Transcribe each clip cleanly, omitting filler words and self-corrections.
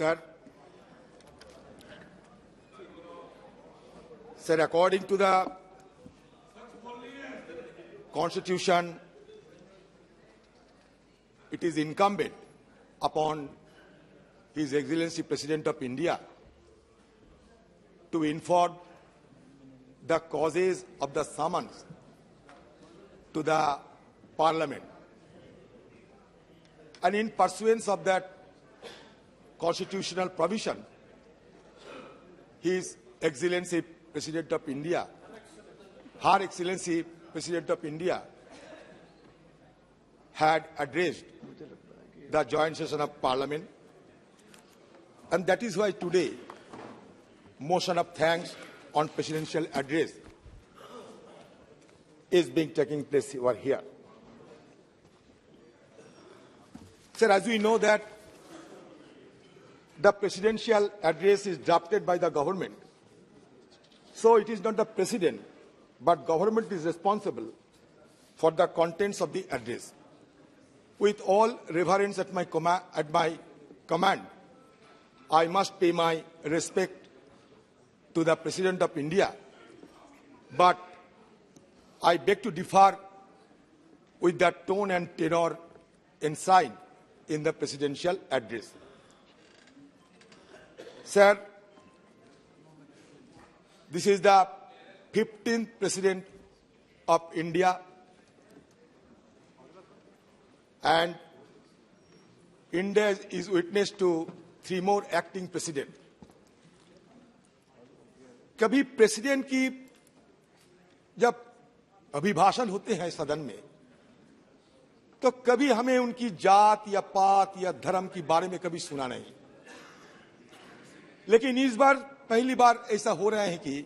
Sir, according to the Constitution, it is incumbent upon His Excellency President of India to inform the causes of the summons to the Parliament. And in pursuance of that constitutional provision, His Excellency President of India, Her Excellency President of India, had addressed the joint session of Parliament, and that is why today motion of thanks on presidential address is being taking place over here. Sir, as we know that the presidential address is drafted by the government, so it is not the president, but government is responsible for the contents of the address. With all reverence at my command, I must pay my respect to the President of India, but I beg to differ with the tone and tenor enshrined in the presidential address. Sir, this is the 15th President of India, and India is witness to 3 more acting presidents. कभी president की जब अभिभाषण होते हैं सदन में, तो कभी हमें उनकी जात या पात या धर्म के बारे में कभी सुना नहीं, लेकिन इस बार पहली बार ऐसा हो रहा है कि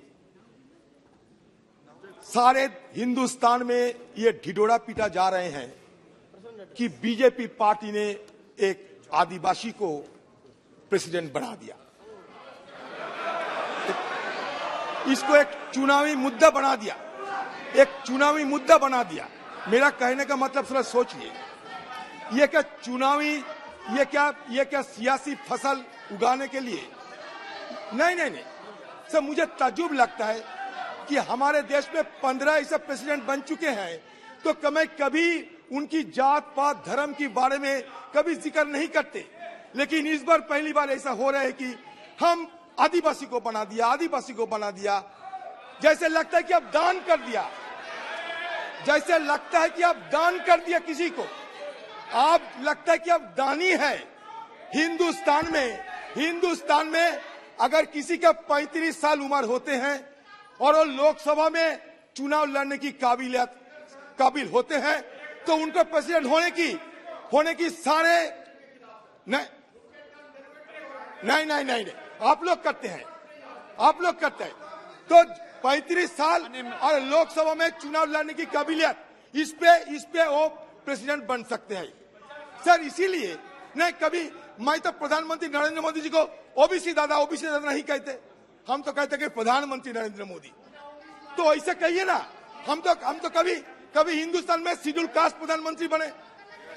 सारे हिंदुस्तान में ये ढिढोरा पीटा जा रहे हैं कि बीजेपी पार्टी ने एक आदिवासी को प्रेसिडेंट बना दिया, इसको एक चुनावी मुद्दा बना दिया, एक चुनावी मुद्दा बना दिया। मेरा कहने का मतलब थोड़ा सोचिए, ये क्या चुनावी, ये क्या सियासी फसल उगाने के लिए? नहीं। सर, मुझे ताज्जुब लगता है कि हमारे देश में 15 ऐसे प्रेसिडेंट बन चुके हैं, तो कभी उनकी जात पात धर्म के बारे में कभी जिक्र नहीं करते, लेकिन इस बार पहली बार ऐसा हो रहा है कि हम आदिवासी को बना दिया, जैसे लगता है कि अब दान कर दिया, जैसे लगता है कि अब दान कर दिया किसी को, आप लगता है कि अब दानी है। हिंदुस्तान में अगर किसी का 35 साल उम्र होते हैं और वो लोकसभा में चुनाव लड़ने की काबिल होते हैं, तो उनको प्रेसिडेंट होने की सारे नहीं, आप लोग करते हैं। तो 35 साल और लोकसभा में चुनाव लड़ने की काबिलियत, इस पे वो प्रेसिडेंट बन सकते हैं। सर, इसीलिए नहीं, कभी मैं तो प्रधानमंत्री नरेंद्र मोदी जी को ओबीसी दादा नहीं कहते, हम तो कहते कि प्रधानमंत्री नरेंद्र मोदी। तो ऐसे कहिए ना, हम तो कभी हिंदुस्तान में शेड्यूल कास्ट प्रधानमंत्री बने,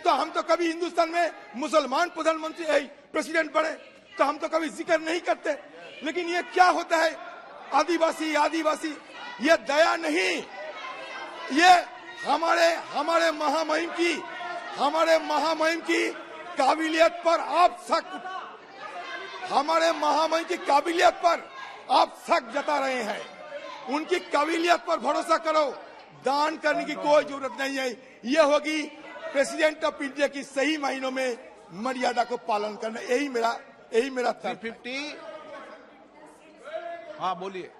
तो हम तो कभी हिंदुस्तान में मुसलमान प्रधानमंत्री प्रेसिडेंट बने, तो हम तो कभी जिक्र नहीं करते। लेकिन ये क्या होता है, आदिवासी, ये दया नहीं, ये हमारे महामहिम की काबिलियत पर आप शक जता रहे हैं। उनकी काबिलियत पर भरोसा करो, दान करने की कोई जरूरत नहीं है। ये होगी प्रेसिडेंट ऑफ इंडिया की सही मायनों में मर्यादा को पालन करना। यही मेरा 350। हाँ, बोलिए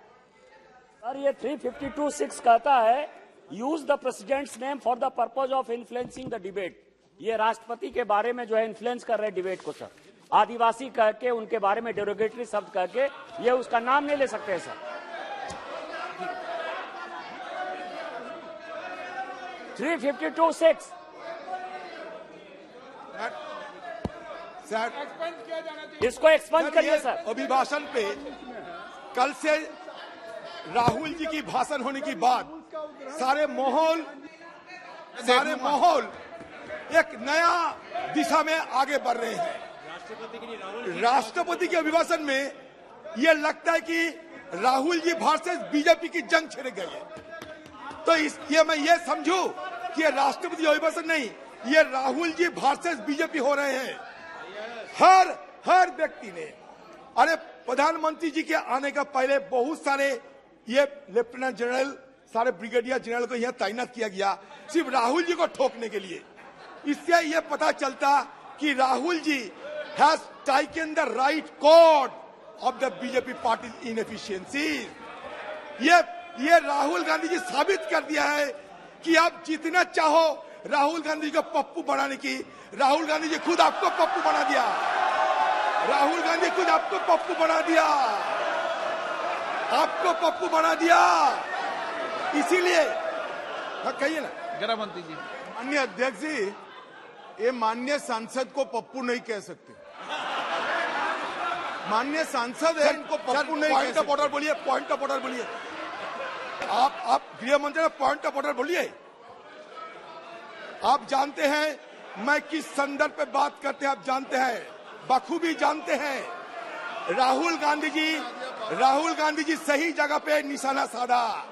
सर। ये 352(6) कहता है, use the president's name for the purpose of influencing the debate. ये राष्ट्रपति के बारे में जो है इन्फ्लुएंस कर रहे डिबेट को सर। आदिवासी कह के, उनके बारे में डेरोगेटरी शब्द कह के ये उसका नाम नहीं ले सकते हैं सर। सर, इसको एक्सपंज करिए सर। अभिभाषण पे कल से राहुल जी की भाषण होने के बाद सारे माहौल एक नया दिशा में आगे बढ़ रहे हैं। राष्ट्रपति के अभिभाषण में यह लगता है कि राहुल जी वर्सेस बीजेपी की जंग छिड़ गई है। तो ये मैं ये समझूं कि ये राष्ट्रपति अभिभाषण नहीं, ये राहुल जी वर्सेस बीजेपी हो रहे हैं। हर व्यक्ति ने, अरे प्रधानमंत्री जी के आने का पहले बहुत सारे ये लेफ्टिनेंट जनरल, सारे ब्रिगेडियर जनरल को यह तैनात किया गया सिर्फ राहुल जी को ठोकने के लिए। इससे यह पता चलता कि Rahul ji has taken the right chord of the BJP party inefficiency. ये राहुल गांधी जी साबित कर दिया है कि आप जितना चाहो राहुल गांधी को पप्पू बनाने की, राहुल गांधी जी खुद आपको पप्पू बना दिया। राहुल गांधी खुद आपको पप्पू बना दिया, आपको पप्पू बना दिया। इसीलिए कहिए ना गृह मंत्री जी। माननीय अध्यक्ष जी, ये माननीय सांसद को पप्पू नहीं कह सकते। माननीय सांसद है, इनको पप्पू नहीं कह सकते। पॉइंट ऑफ ऑर्डर बोलिए, पॉइंट ऑफ ऑर्डर बोलिए। आप गृह मंत्री ने पॉइंट ऑफ ऑर्डर बोलिए। आप जानते हैं मैं किस संदर्भ पे बात करते हैं, आप जानते हैं, बखूबी जानते हैं। राहुल गांधी जी सही जगह पे निशाना साधा।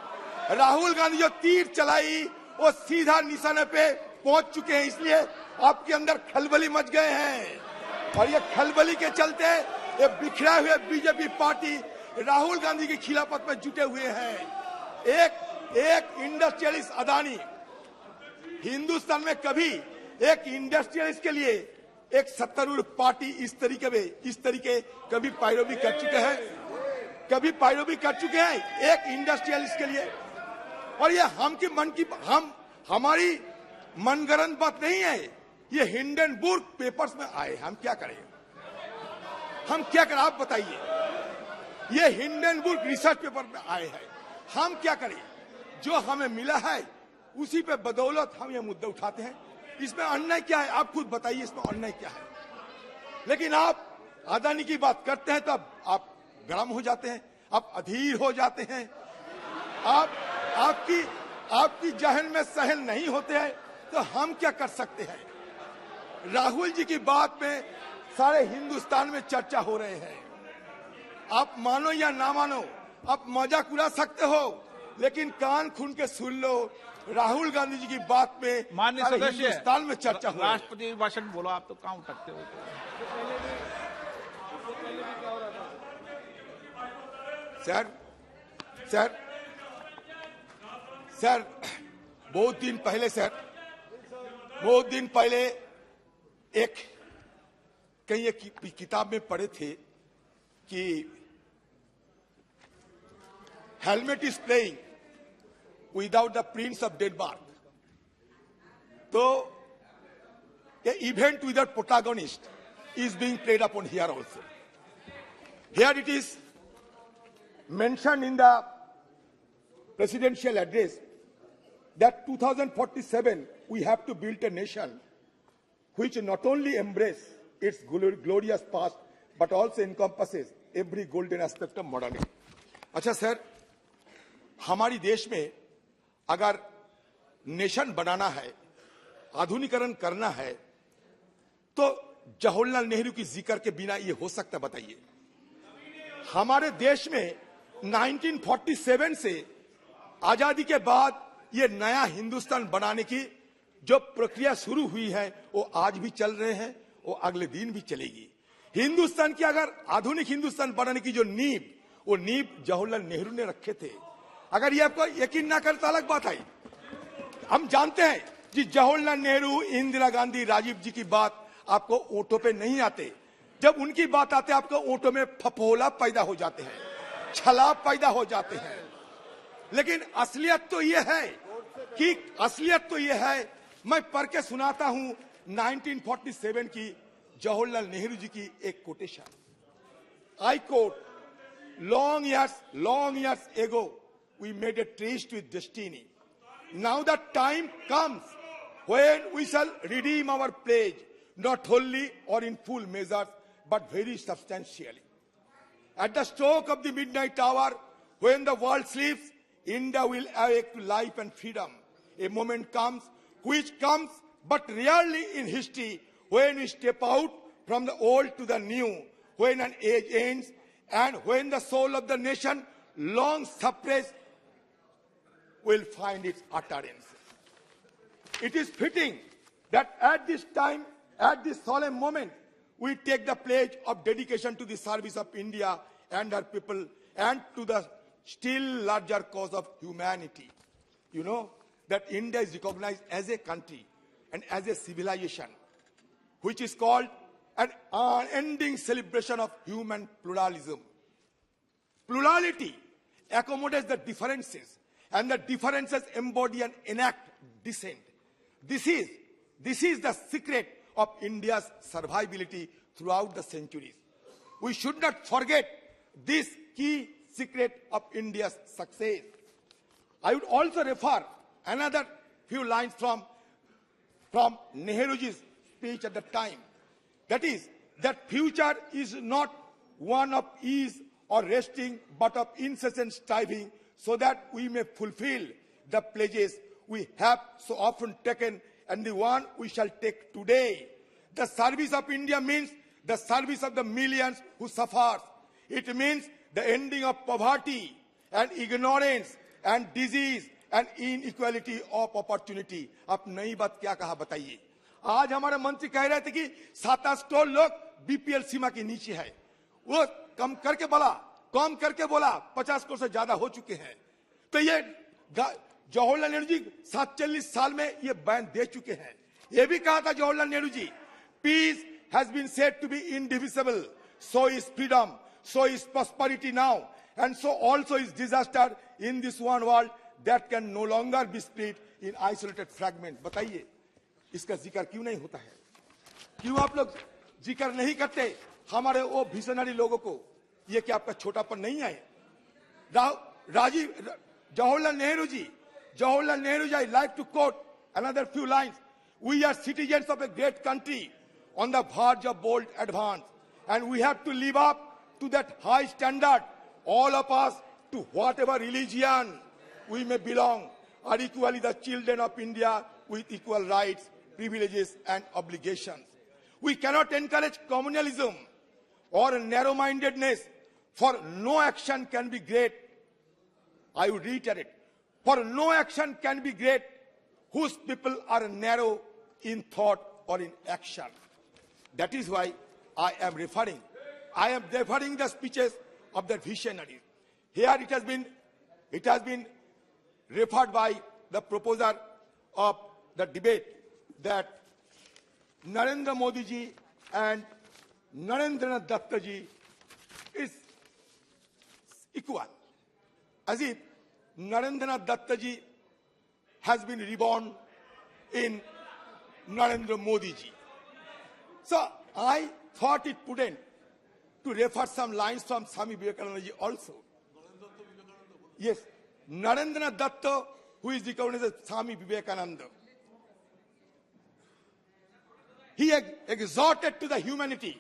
राहुल गांधी जो तीर चलाई वो सीधा निशाने पे पहुंच चुके हैं, इसलिए आपके अंदर खलबली मच गए हैं। और ये खलबली के चलते ये बिखरा हुए बीजेपी पार्टी राहुल गांधी की खिलाफत में जुटे हुए हैं। एक इंडस्ट्रियलिस्ट अदानी, हिंदुस्तान में कभी एक इंडस्ट्रियलिस्ट के लिए एक सत्तारूढ़ पार्टी इस तरीके कभी पैरवी कर चुके हैं एक इंडस्ट्रियलिस्ट के लिए। और ये हमारी मनगढ़ंत बात नहीं है, ये हिंडनबर्ग पेपर्स में आए। हम क्या करें, आप बताइए। ये हिंडनबर्ग रिसर्च पेपर में आए हैं, हम क्या करें। जो हमें मिला है उसी पे बदौलत हम ये मुद्दे उठाते हैं। इसमें अन्याय क्या है, आप खुद बताइए, इसमें अन्याय क्या है। लेकिन आप अदानी की बात करते हैं तो आप गर्म हो जाते हैं, आप अधीर हो जाते हैं, आपकी जहन में सहल नहीं होते हैं। तो हम क्या कर सकते हैं। राहुल जी की बात में सारे हिंदुस्तान में चर्चा हो रहे हैं। आप मानो या ना मानो, आप मजाक उड़ा सकते हो, लेकिन कान खून के सुन लो, राहुल गांधी जी की बात में माननीय सदस्य हिंदुस्तान में चर्चा हो रही है। राष्ट्रपति भाषण बोलो, आप तो कहाँ उठकते हो। सर बहुत दिन पहले एक कहीं एक किताब में पढ़े थे कि हेलमेट is playing without the prince of Denmark. तो a event without protagonist is being played upon here also. Here it is mentioned in the presidential address that 2047 we have to build a nation which not only embrace its glorious past but also encompasses every golden aspect of modernity. अच्छा sir, हमारी देश में अगर nation बनाना है, आधुनिकीकरण करना है, तो जवाहरलाल नेहरू की जिक्र के बिना ये हो सकता, बताइए। हमारे देश में 1947 से आजादी के बाद ये नया हिंदुस्तान बनाने की जो प्रक्रिया शुरू हुई है वो आज भी चल रहे हैं, वो अगले दिन भी चलेगी। हिंदुस्तान की अगर आधुनिक हिंदुस्तान बनाने की जो नींव जवाहरलाल नेहरू ने रखे थे। अगर ये आपको यकीन ना करे तो अलग बात है। हम जानते हैं कि जवाहरलाल नेहरू, इंदिरा गांधी, राजीव जी की बात आपको ओंठों पे नहीं आते। जब उनकी बात आते आपको ओंठों में फफोला पैदा हो जाते हैं, छलाप पैदा हो जाते हैं। लेकिन असलियत तो यह है मैं पढ़ के सुनाता हूं 1947 की जवाहरलाल नेहरू जी की एक quotation. I quote, long years ago we made a tryst with destiny. Now the time comes when we shall redeem our pledge, not wholly or in full measures but very substantially. At the stroke of the midnight hour, when the world sleeps, India will awake to life and freedom. A moment comes, which comes but rarely in history, when we step out from the old to the new, when an age ends and when the soul of the nation, long suppressed, will find its utterance. It is fitting that at this time, at this solemn moment, we take the pledge of dedication to the service of India and her people and to the still larger cause of humanity. You know that India is recognized as a country and as a civilization, which is called an unending celebration of human pluralism. Plurality accommodates the differences, and the differences embody and enact dissent. This is the secret of India's survivability throughout the centuries. We should not forget this key secret of India's success. I would also refer another few lines from Nehruji's speech at the time. That is, that future is not one of ease or resting, but of incessant striving, so that we may fulfill the pledges we have so often taken and the one we shall take today. The service of India means the service of the millions who suffer. It means the ending of poverty and ignorance and disease and inequality of opportunity. आप नई बात क्या कहा बताइए? आज हमारे मंत्री कह रहे थे कि 7-8 करोड़ लोग बीपीएल सीमा के नीचे है. वो कम करके बोला 50 करोड़ से ज्यादा हो चुके हैं. तो ये जवाहरलाल नेहरू जी 47 साल में ये बयान दे चुके हैं. ये भी कहा था Jawaharlal Nehru ji, peace has been said to be indivisible, so is freedom, so is prosperity now, and so also is disaster in this one world that can no longer be split in isolated fragments. बताइए इसका जिक्र क्यों नहीं होता है? क्यों आप लोग जिक्र नहीं करते हमारे वो विजनरी लोगों को? ये क्या आपका छोटापन नहीं है? Jawaharlal Nehru ji, I like to quote another few lines. We are citizens of a great country on the verge of bold advance, and we have to live up to that high standard. All of us, to whatever religion we may belong, are equally the children of India with equal rights, privileges, and obligations. We cannot encourage communalism or narrow-mindedness, for no action can be great. I would reiterate, for no action can be great whose people are narrow in thought or in action. That is why I am referring the speeches of the visionaries. Here it has been referred by the proposer of the debate that Narendra Modi ji and Narendranath Datta ji is equal, as if Narendranath Datta ji has been reborn in Narendra Modi ji. So I thought it prudent to refer some lines from Swami Vivekananda ji also. Yes, Narendranath Datta, who is recognized as Swami Vivekananda, he exhorted to the humanity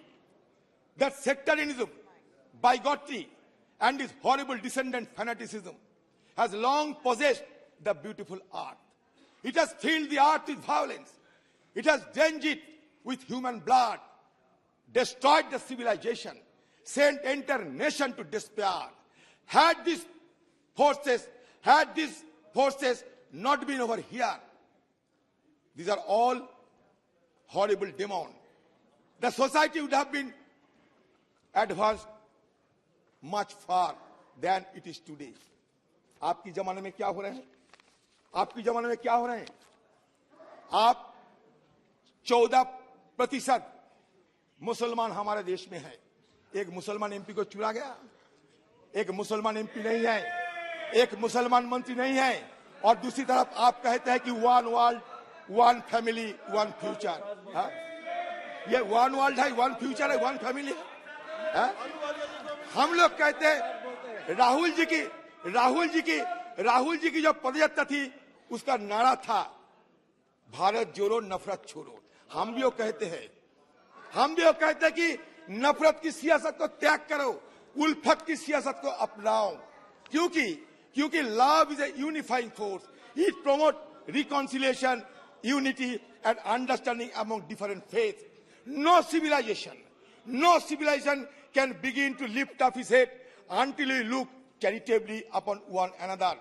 that sectarianism, bigotry, and his horrible descendant fanaticism has long possessed the beautiful earth. It has filled the earth with violence. It has drenched it with human blood, destroyed the civilization, sent entire nation to despair. Had these forces not been over here, these are all horrible demons, the society would have been advanced much far than it is today. आपकी जमाने में क्या हो रहे हैं? आपकी जमाने में क्या हो रहे हैं? आप 14% मुसलमान हमारे देश में है. एक मुसलमान एमपी को चुना गया, एक मुसलमान एमपी नहीं है, एक मुसलमान मंत्री नहीं है, और दूसरी तरफ आप कहते हैं कि one world, one family, one future. ये वन वर्ल्ड है, वन फ्यूचर है, वन फैमिली है. हम लोग कहते हैं राहुल जी की जो पदयात्रा थी उसका नारा था भारत जोड़ो नफरत छोड़ो. हम भी वो कहते हैं कि नफरत की सियासत को त्याग करो, उल्फत की सियासत को अपनाओ, क्योंकि love is a unifying force. It promote reconciliation, unity and understanding among different faiths. no civilization can begin to lift up his head until we look charitably upon one another.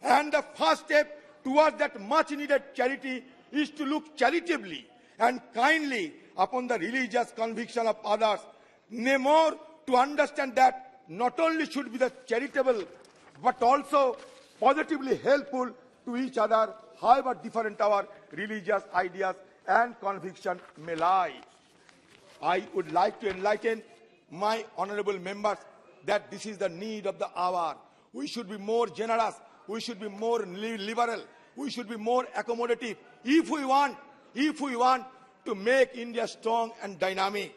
And the first step towards that much needed charity is to look charitably and kindly upon the religious conviction of others. Nay, more to understand that not only should be the charitable, but also positively helpful to each other, however different our religious ideas and conviction may lie. I would like to enlighten my honorable members that this is the need of the hour. We should be more generous, we should be more liberal, we should be more accommodative if we want to make India strong and dynamic.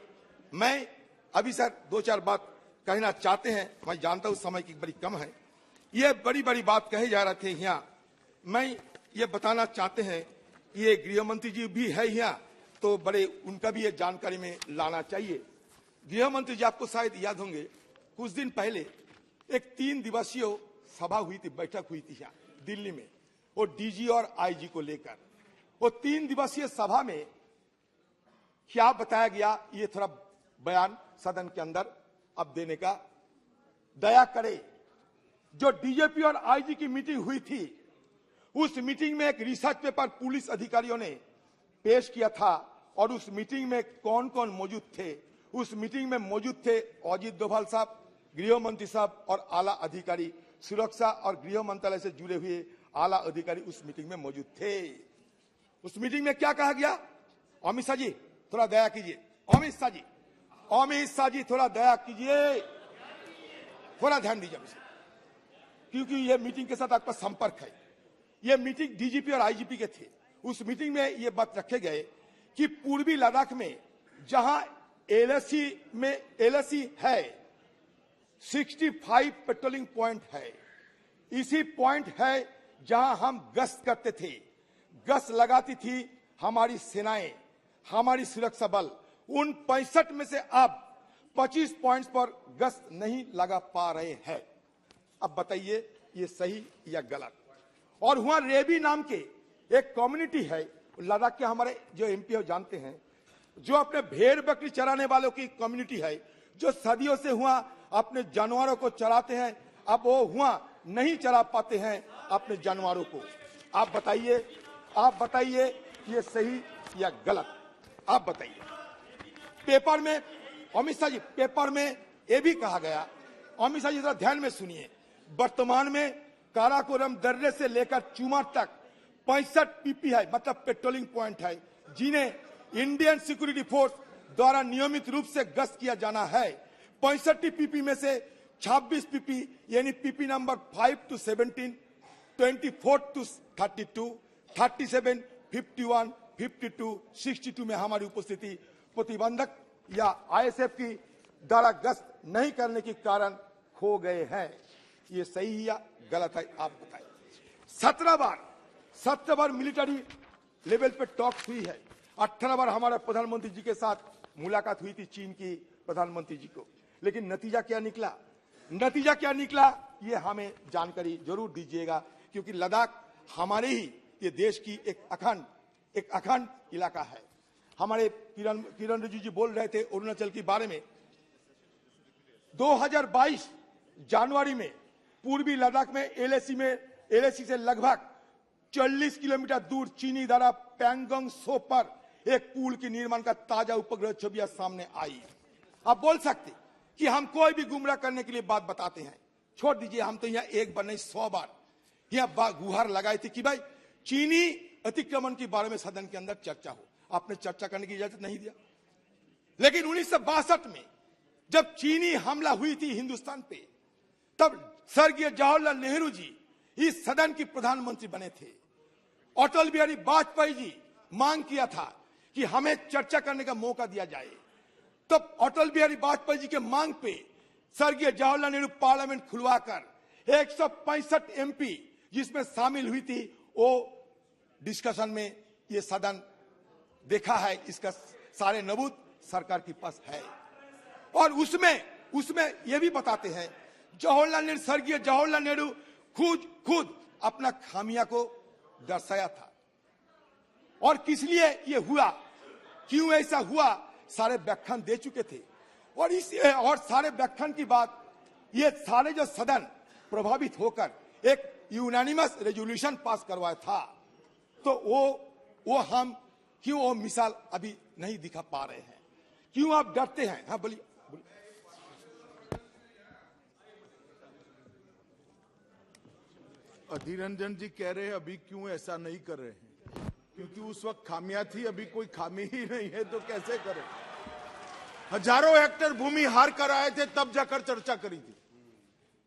मैं अभी sir दो चार बात कहना चाहते हैं, मैं जानता हूं समय की बड़ी कम है, ये बड़ी बड़ी बात कहे जा रहे थे यहाँ, मैं ये बताना चाहते हैं, ये गृह मंत्री जी भी है यहाँ, तो बड़े उनका भी ये जानकारी में लाना चाहिए। गृह मंत्री जी आपको शायद याद होंगे, कुछ दिन पहले एक 3 दिवसीय सभा हुई थी, बैठक हुई थी यहाँ दिल्ली में, वो डीजी और आईजी को लेकर। वो 3 दिवसीय सभा में क्या बताया गया, ये थोड़ा बयान सदन के अंदर अब देने का दया करे। जो डीजीपी और आईजी की मीटिंग हुई थी, उस मीटिंग में एक रिसर्च पेपर पुलिस अधिकारियों ने पेश किया था, और उस मीटिंग में कौन कौन मौजूद थे? उस मीटिंग में मौजूद थे अजित डोभाल साहब, गृह मंत्री साहब और आला अधिकारी, सुरक्षा और गृह मंत्रालय से जुड़े हुए आला अधिकारी उस मीटिंग में मौजूद थे। उस मीटिंग में क्या कहा गया? अमित शाह जी थोड़ा दया कीजिए, अमित शाह जी थोड़ा दया कीजिए, थोड़ा ध्यान दीजिए मुझे, क्योंकि ये मीटिंग के साथ आपका संपर्क है। ये मीटिंग डीजीपी और आईजीपी के थे। उस मीटिंग में ये बात रखे गए कि पूर्वी लद्दाख में जहां एलएसी है, 65 पेट्रोलिंग पॉइंट है, इसी पॉइंट है जहां हम गश्त करते थे, गश्त लगाती थी हमारी सेनाएं, हमारी सुरक्षा बल। उन 65 में से अब 25 पॉइंट्स पर गश्त नहीं लगा पा रहे हैं। अब बताइए ये सही या गलत? और वहां रेबी नाम के एक कम्युनिटी है लद्दाख के, हमारे जो एमपी जानते हैं, जो अपने भेड़ बकरी चराने वालों की कम्युनिटी है, जो सदियों से हुआ अपने जानवरों को चराते हैं, अब वो हुआ नहीं चरा पाते हैं अपने जानवरों को। आप बताइए ये सही या गलत? आप बताइए। पेपर में अमित शाह जी, पेपर में ये भी कहा गया, अमित शाह जी जरा ध्यान में सुनिए, वर्तमान में काराकोरम दर्रे से लेकर चुमा तक 65 पीपी है, मतलब पेट्रोलिंग पॉइंट है, जिन्हें इंडियन सिक्योरिटी फोर्स द्वारा नियमित रूप से गश्त किया जाना है। 65 पीपी में से 26 पीपी यानी पीपी नंबर 5 to 17, 24 to 32, 37, 51, 52, 62 में हमारी उपस्थिति प्रतिबंधक या आईएसएफ की द्वारा गश्त नहीं करने के कारण खो गए हैं। ये सही या गलत है? आप बताएं। 17 बार मिलिट्री लेवल पे टॉक हुई है, 18 बार हमारे प्रधानमंत्री जी के साथ मुलाकात हुई थी चीन की प्रधानमंत्री जी को, लेकिन नतीजा क्या निकला? ये हमें जानकारी जरूर दीजिएगा, क्योंकि लद्दाख हमारे ही ये देश की एक अखंड इलाका है। हमारे किरण रिजिजू जी बोल रहे थे अरुणाचल के बारे में। 2022 जनवरी में पूर्वी लद्दाख में एलएसी से लगभग 40 किलोमीटर दूर चीनी द्वारा पैंगोंग सो पर एक पुल के निर्माण का ताजा उपग्रह छवियां सामने आई। आप बोल सकते कि हम कोई भी गुमराह करने के लिए बात बताते हैं, छोड़ दीजिए, हम तो यहाँ एक बार नहीं 100 बार यहाँ गुहार लगाई थी कि भाई चीनी अतिक्रमण के बारे में सदन के अंदर चर्चा हो। आपने चर्चा करने की इजाजत नहीं दिया। लेकिन 1962 में जब चीनी हमला हुई थी हिंदुस्तान पे, तब स्वर्गीय जवाहरलाल नेहरू जी इस सदन की प्रधानमंत्री बने थे। अटल बिहारी वाजपेयी जी मांग किया था कि हमें चर्चा करने का मौका दिया जाए। तब अटल बिहारी वाजपेयी जी के मांग पे स्वर्गीय जवाहरलाल नेहरू पार्लियामेंट खुलवाकर 165 एमपी जिसमें शामिल हुई थी, वो डिस्कशन में ये सदन देखा है, इसका सारे नबूत सरकार के पास है। और उसमें ये भी बताते हैं स्वर्गीय जवाहरलाल नेहरू खुद अपना खामियां को दर्शाया था। और किस लिए ये हुआ, क्यों ऐसा हुआ सारे व्याख्यान दे चुके थे और सारे व्याख्यान की बात ये सारे जो सदन प्रभावित होकर एक यूनानिमस रेजोल्यूशन पास करवाया था, तो वो हम क्यों वो मिसाल अभी नहीं दिखा पा रहे हैं? क्यों आप डरते हैं? हाँ बोलिए। अधीर रंजन जी कह रहे हैं अभी क्यों ऐसा नहीं कर रहे हैं, क्योंकि उस वक्त खामियां थी, अभी कोई खामी ही नहीं है तो कैसे करें? हजारों हेक्टेयर भूमि हार कर आए थे तब जाकर चर्चा करी थी।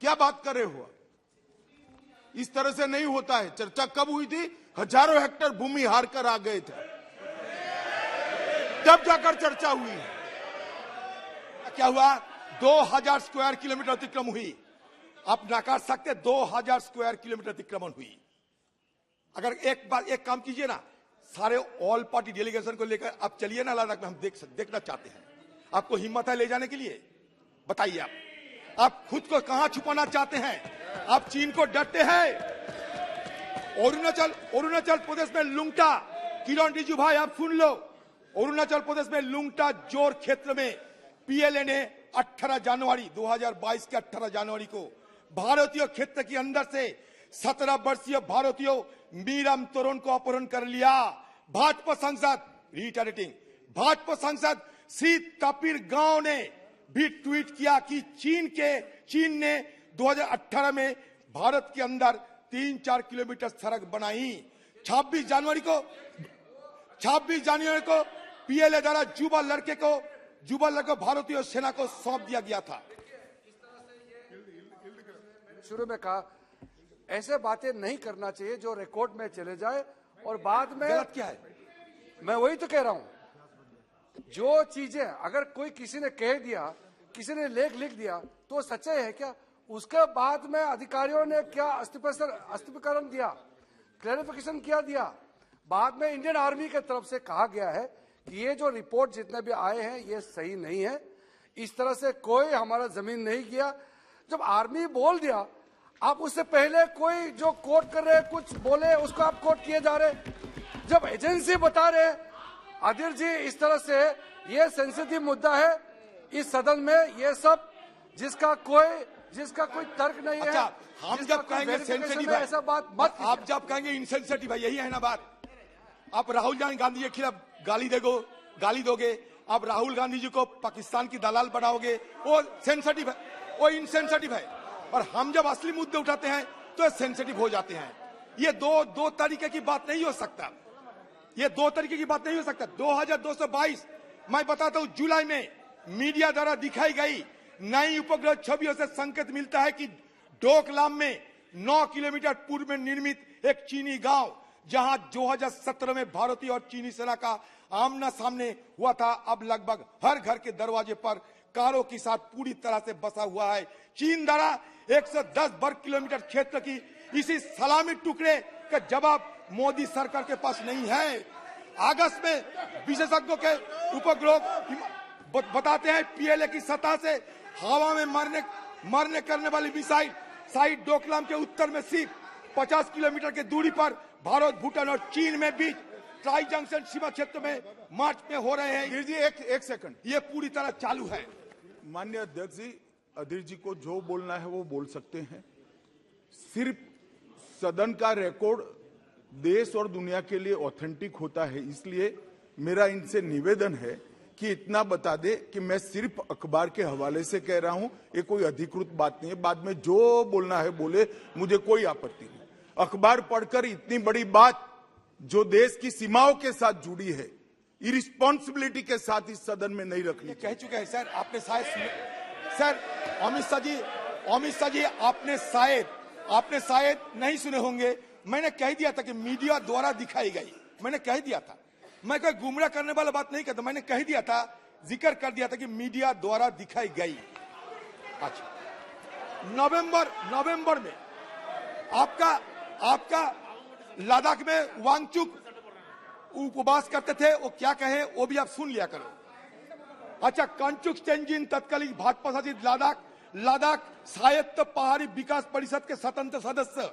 क्या बात कर रहे हो? इस तरह से नहीं होता है। चर्चा कब हुई थी? हजारों हेक्टेयर भूमि हार कर आ गए थे तब जाकर चर्चा हुई है। क्या हुआ? 2000 स्क्वायर किलोमीटर अतिक्रमण हुई। आप नकार सकते 2000 स्क्वायर किलोमीटर अतिक्रमण हुई। अगर एक बार एक काम कीजिए ना, सारे ऑल पार्टी डेलीगेशन को लेकर आप चलिए ना लद्दाख में, हम देखना चाहते हैं। आपको हिम्मत है ले जाने के लिए? बताइए आप खुद को कहां छुपाना चाहते हैं? आप चीन को डरते हैं? अरुणाचल प्रदेश में लुंगटा, किरण रिजिजू भाई आप सुन लो, अरुणाचल प्रदेश में लुंगटा जोर क्षेत्र में पीएलए ने 18 जनवरी 2022 के 18 जनवरी को भारतीय क्षेत्र के अंदर से 17 वर्षीय भारतीय मीरम तोरण को अपहरण कर लिया। भाजपा सांसद रिटरेटिंग भाजपा सांसद श्री तपीर गांव ने भी ट्वीट किया कि चीन ने 2018 में भारत के अंदर 3-4 किलोमीटर सड़क बनाई। 26 जनवरी को पीएलए द्वारा युवा लड़के को भारतीय सेना को सौंप दिया गया था। शुरू में कहा ऐसे बातें नहीं करना चाहिए जो रिकॉर्ड में चले जाए और बाद में गलत क्या है? मैं वही तो कह रहा हूं, जो चीजें अगर कोई किसी ने कह दिया, किसी ने लेख लिख दिया तो सच्चाई है क्या? उसके बाद में अधिकारियों ने क्या स्पष्टीकरण दिया, क्लैरिफिकेशन किया दिया। बाद में इंडियन आर्मी की तरफ से कहा गया है कि ये जो रिपोर्ट जितने भी आए हैं ये सही नहीं है, इस तरह से कोई हमारा जमीन नहीं किया। जब आर्मी बोल दिया, आप उससे पहले कोई जो कोट कर रहे कुछ बोले उसको आप कोट किए जा रहे। जब एजेंसी बता रहे अधीर जी इस तरह से ये सेंसिटिव मुद्दा है इस सदन में, ये सब जिसका कोई तर्क नहीं है। हम जब कहेंगे सेंसिटिव है, ऐसा बात मत, आप जब कहेंगे इनसेंसिटिव है, यही है ना बात। आप राहुल गांधी के खिलाफ गाली दोगे, आप राहुल गांधी जी को पाकिस्तान की दलाल बनाओगे, वो सेंसिटिव है, वो इनसेंसिटिव है। और हम जब असली मुद्दे उठाते हैं तो सेंसिटिव हो जाते हैं। ये दो तरीके की बात नहीं हो सकता, ये 2 तरीके की बात नहीं हो सकता। 2222 मैं बताता हूं, जुलाई में मीडिया द्वारा दिखाई गई नई उपग्रह छवियों से संकेत मिलता है कि डोकलाम में 9 किलोमीटर पूर्व में निर्मित एक चीनी गांव, जहां 2017 में भारतीय और चीनी सेना का आमना सामने हुआ था, अब लगभग हर घर के दरवाजे पर कारों के साथ पूरी तरह से बसा हुआ है। चीन द्वारा 110 वर्ग किलोमीटर क्षेत्र की इसी सलामी टुकड़े का जवाब मोदी सरकार के पास नहीं है। अगस्त में विशेषज्ञों के उपग्रह बताते हैं पीएलए की सतह से हवा में मरने करने वाली मिसाइल साइट डोकलाम के उत्तर में सिर्फ 50 किलोमीटर की दूरी पर भारत, भूटान और चीन में बीच ट्राई जंक्शन सीमा क्षेत्र में मार्च में हो रहे हैं। जी एक सेकंड, ये पूरी तरह चालू है। माननीय अध्यक्ष जी, अधीर जी को जो बोलना है वो बोल सकते हैं। सिर्फ सदन का रिकॉर्ड देश और दुनिया के लिए ऑथेंटिक होता है, इसलिए मेरा इनसे निवेदन है कि इतना बता दे कि मैं सिर्फ अखबार के हवाले से कह रहा हूं, ये कोई अधिकृत बात नहीं है। बाद में जो बोलना है बोले, मुझे कोई आपत्ति नहीं। अखबार पढ़कर इतनी बड़ी बात जो देश की सीमाओं के साथ जुड़ी है, इरिस्पॉन्सिबिलिटी के साथ इस सदन में नहीं रखनी। कह चुके हैं सर, आपने शायद सर अमित शाह जी आपने शायद नहीं सुने होंगे। मैंने कह दिया था कि मीडिया द्वारा दिखाई गई, मैंने कह दिया था, मैं कोई गुमराह करने वाला बात नहीं कहता, मैंने कह दिया था, जिक्र कर दिया था कि मीडिया द्वारा दिखाई गई। अच्छा, नवंबर में आपका लद्दाख में वांगचुक उपवास करते थे, वो क्या कहे वो भी आप सुन लिया करो। अच्छा, कंचुक तेंजिन तत्कालीन भाजपा शासित लद्दाख स्वायत्त पहाड़ी विकास परिषद के स्वतंत्र सदस्य,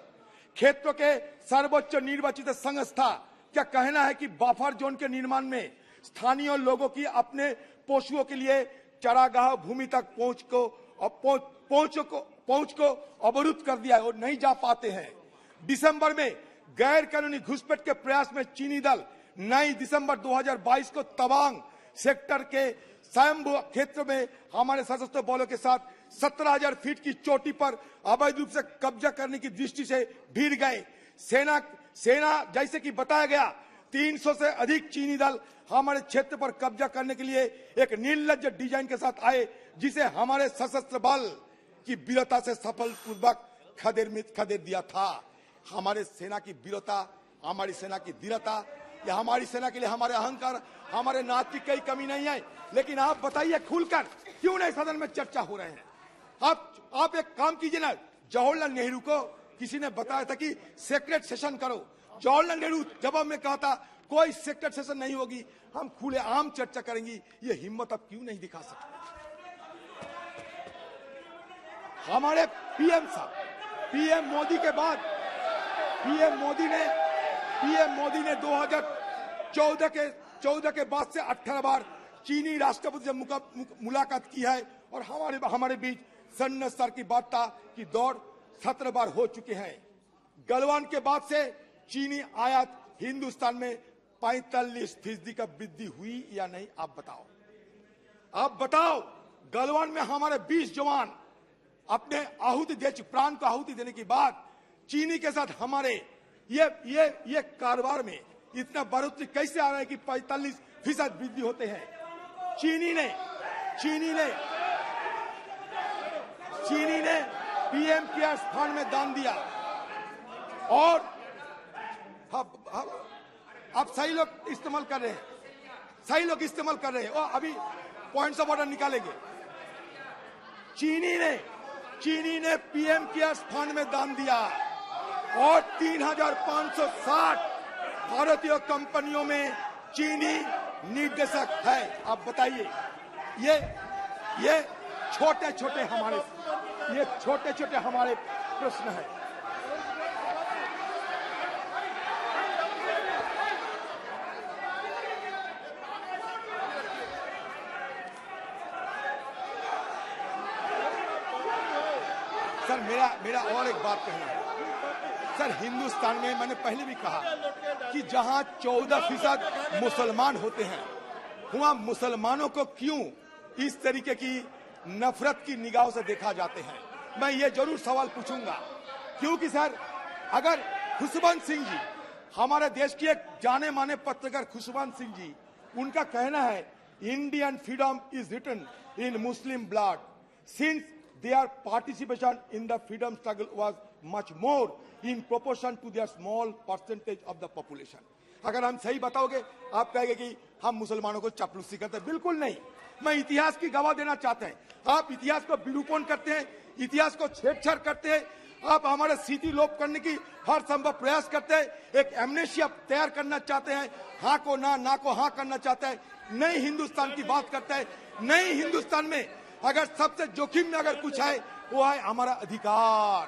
क्षेत्र के सर्वोच्च निर्वाचित संस्था, क्या कहना है कि बफर जोन के निर्माण में स्थानीय लोगों की अपने पशुओं के लिए चरागाह भूमि तक पहुंच को अवरुद्ध कर दिया है और नहीं जा पाते हैं। दिसंबर में गैर कानूनी घुसपैठ के प्रयास में चीनी दल 9 दिसंबर 2022 को तवांग सेक्टर के स्वयंभू क्षेत्र में हमारे सशस्त्र बलों के साथ 17,000 फीट की चोटी पर अवैध रूप से कब्जा करने की दृष्टि से भिड़ गए। सेना जैसे कि बताया गया 300 से अधिक चीनी दल हमारे क्षेत्र पर कब्जा करने के लिए एक निर्लज्ज डिजाइन के साथ आए, जिसे हमारे सशस्त्र बल की वीरता से सफलपूर्वक खदेड़ दिया था। हमारे सेना की वीरता, हमारी सेना की धीरता, या हमारी सेना के लिए हमारे अहंकार, हमारे नाच की कोई कमी नहीं है। लेकिन आप बताइए खुलकर, क्यों नहीं सदन में चर्चा हो रहे हैं? आप एक काम कीजिए ना, जवाहरलाल नेहरू को किसी ने बताया था कि सेक्रेट सेशन करो। जवाहरलाल नेहरू जवाब में कहा था कोई सेक्रेट सेशन नहीं होगी, हम खुले आम चर्चा करेंगे। ये हिम्मत अब क्यों नहीं दिखा सकते? हमारे पीएम साहब, पीएम मोदी के बाद पीएम मोदी ने 2014 के बाद से 18 बार चीनी राष्ट्रपति से मुलाकात की है और हमारे बीच सैन्य स्तर की वार्ता की दौर 17 बार हो चुके हैं। गलवान के बाद से चीनी आयात हिंदुस्तान में 45% का वृद्धि हुई या नहीं? आप बताओ। गलवान में हमारे 20 जवान अपने प्राण को आहुति देने के बाद चीनी के साथ हमारे ये कारोबार में इतना बढ़ोतरी कैसे आ रहा है कि 45% वृद्धि होते हैं? चीनी ने पीएम केयर्स फंड में दान दिया और अब सही लोग इस्तेमाल कर रहे हैं, और अभी पॉइंट्स ऑफ ऑर्डर निकालेंगे। चीनी ने पीएम केयर्स फंड में दान दिया और 3,560 भारतीय कंपनियों में चीनी निर्देशक है। आप बताइए, ये छोटे छोटे हमारे प्रश्न है। सर मेरा और एक बात कहना है। सर, हिंदुस्तान में मैंने पहले भी कहा कि जहां 14% मुसलमान होते हैं, वहां मुसलमानों को क्यों इस तरीके की नफरत की निगाहों से देखा जाते हैं? मैं ये जरूर सवाल पूछूंगा, क्योंकि सर अगर खुशवंत सिंह जी, हमारे देश की एक जाने माने पत्रकार खुशवंत सिंह जी, उनका कहना है Indian freedom is written in Muslim blood since their participation in the freedom struggle was much more in proportion to their small percentage of the population. अगर हम सही बताओगे, आप कहेंगे कि हम मुसलमानों को चापलूसी करते हैं। बिल्कुल नहीं। मैं इतिहास की गवाह देना चाहते हैं। आप इतिहास को विरूपण करते हैं, इतिहास को छेड़छाड़ करते हैं, आप हमारे स्थिति लोप करने की हर संभव प्रयास करते हैं, एक एमनेशिया तैयार करना चाहते हैं, हाँ को ना को हाँ करना चाहते हैं, नई हिंदुस्तान की बात करते हैं। नई हिंदुस्तान में अगर सबसे जोखिम में अगर कुछ है, वो है हमारा अधिकार।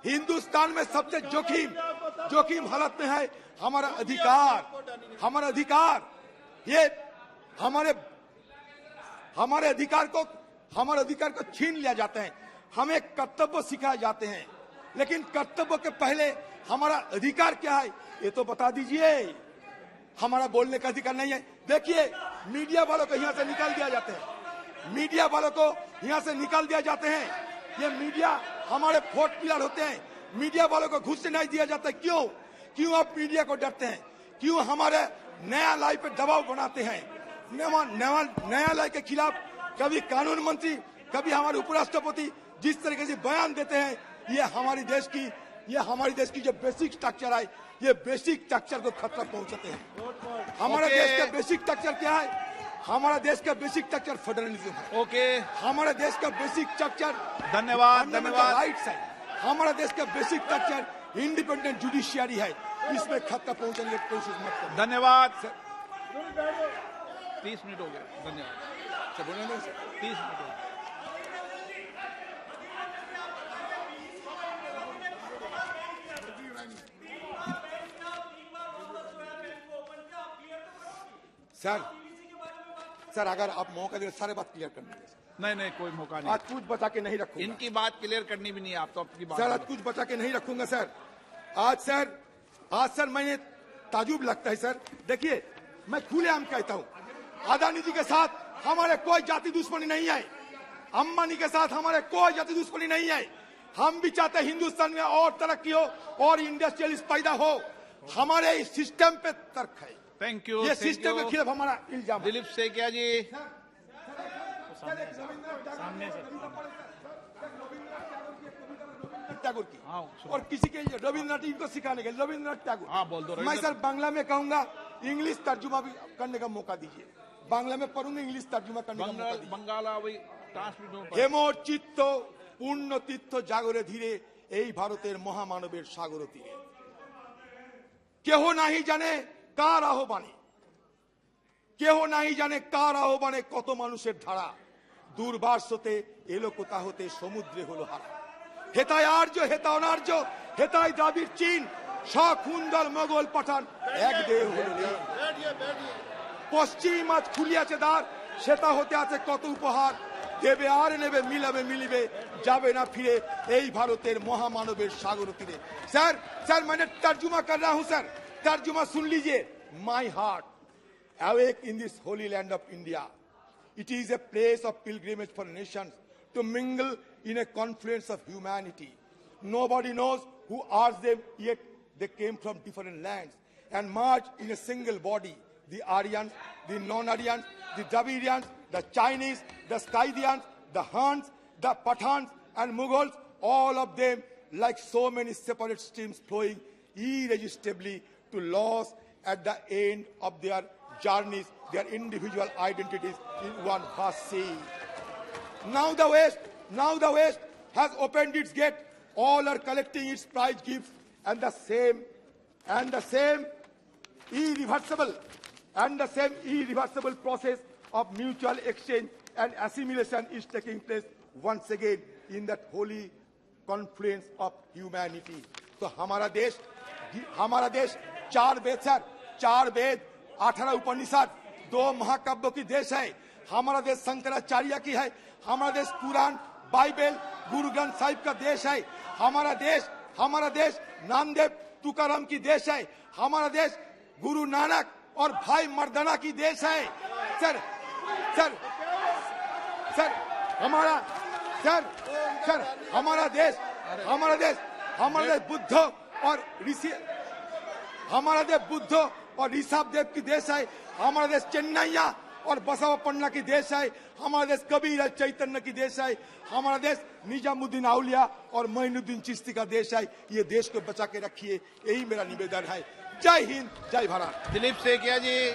हिंदुस्तान में सबसे जोखिम हालत में है हमारा अधिकार। ये हमारे अधिकार को छीन लिया जाता है। हमें कर्तव्य सिखाए जाते हैं, लेकिन कर्तव्य के पहले हमारा अधिकार क्या है ये तो बता दीजिए। हमारा बोलने का अधिकार नहीं है। देखिए, मीडिया वालों को यहाँ से निकाल दिया जाते हैं, ये मीडिया हमारे फोर्थ पिलर होते हैं। मीडिया वालों को घुस नहीं दिया जाता। क्यों आप मीडिया को डरते हैं? क्यों हमारे न्यायालय पे दबाव बनाते हैं? न्यायालय के खिलाफ कभी कानून मंत्री, कभी हमारे उपराष्ट्रपति जिस तरीके से बयान देते हैं, ये हमारे देश की जो बेसिक स्ट्रक्चर है, ये बेसिक स्ट्रक्चर को खतरा पहुंचाते हैं। हमारे देश का बेसिक स्ट्रक्चर क्या है? हमारा देश का बेसिक स्ट्रक्चर फेडरलिज्म है। ओके, हमारे देश का बेसिक स्ट्रक्चर धन्यवाद राइट्स है। हमारा देश का बेसिक स्ट्रक्चर इंडिपेंडेंट जुडिशियरी है। इसमें खतरा पहुंचाने की कोशिश मत करो। धन्यवाद। 30 मिनट हो गए। धन्यवाद। 30 मिनट हो गए। सर अगर आप मौका दे सारे बात क्लियर करनी है। नहीं कोई मौका नहीं। आज कुछ बचा के नहीं रखूंगा। इनकी बात क्लियर करनी भी नहीं है, आप तो अपनी बात सर आज कुछ बचा के नहीं रखूंगा सर। आज सर मैंने ताजुब लगता है सर। देखिए मैं खुलेआम कहता हूँ, अदानी जी के साथ हमारे कोई जाति दुश्मनी नहीं है, अंबानी के साथ हमारे कोई जाति दुश्मनी नहीं है। हम भी चाहते हैं हिंदुस्तान में और तरक्की हो और इंडस्ट्रियलिस्ट पैदा हो। हमारे इस सिस्टम पे तर्क है। Thank you. ये सिस्टम के खिलाफ हमारा इल्जाम है। दिलीप सेकिया जी। टैगोर की हाँ, और किसी के रविन्द्रनाथ इनको सिखाने के रविन्द्रनाथ टैगोर। हाँ बोल दो। मैं सर बांग्ला में कहूंगा, इंग्लिश तर्जुमा भी करने का मौका दीजिए। बांग्ला में पढ़ूंगा, इंग्लिश तर्जुमा करने का मौका दीजिए। बंगाला ट्रांसलेट। হেমর চিত্ত পূর্ণ তীর্থ জাগরে ধীরে এই ভারতের মহামানবের সাগর তীরে। কেহ নাহি জানে কার আহ্বানে, কেহ নাহি জানে কার আহ্বানে কত মানুষের ধারা দুর্বাসতে এলো কোথা হতে সমুদ্রে হলো হারা। হেতায় আর্য হেতা অনার্য, হেতায় দ্রাবিড় চীন, সখুন্দর মোগল পাঠান এক দেহ হলো লীন। পশ্চিম আজ খুলিয়াছে দ্বার, সেটা হতে আছে কত উপহার দেবে আর নেবে মিলাবে মিলিবে যাবে না ফিরে এই ভারতের মহামানবের সাগর তীরে। सर मैंने तर्जुमा कर रहा हूं सर, तर्जुमा सुन लीजिए। My heart awake in this holy land of India. It is a place of pilgrimage for nations to mingle in a confluence of humanity. Nobody knows who asked them, yet they came from different lands and merged in a single body. The Aryans, the non-Aryans, the Dravidians, the Chinese, the Scythians, the Huns, the Pathans and Mughals, all of them like so many separate streams flowing irresistibly to loss at the end of their journeys, their individual identities in one vast sea. Now the West has opened its gate. All are collecting its prize gifts, and the same irreversible process of mutual exchange and assimilation is taking place once again in that holy confluence of humanity. तो हमारा देश 4 वेद sir, 4 वेद 18 उपनिषद 2 महाकाव्यों की देश है। हमारा देश शंकराचार्य की है। हमारा देश कुरान बाइबल गुरु ग्रंथ साहिब का देश है। हमारा देश नामदेव तुकाराम की देश है। हमारा देश गुरु नानक और भाई मर्दाना की देश है। सर हमारा देश बुद्ध और ऋषि, हमारा देश बुद्ध और ऋषभ देव की देश है। हमारा देश चेन्नैया और बसवपन्ना की देश है। हमारा देश कबीर चैतन्य की देश है। हमारा देश निजामुद्दीन आउलिया और मोइनुद्दीन चिश्ती का देश है। ये देश को बचा के रखिए, यही मेरा निवेदन है। जय हिंद, जय भारत। दिलीप सेकिया जी।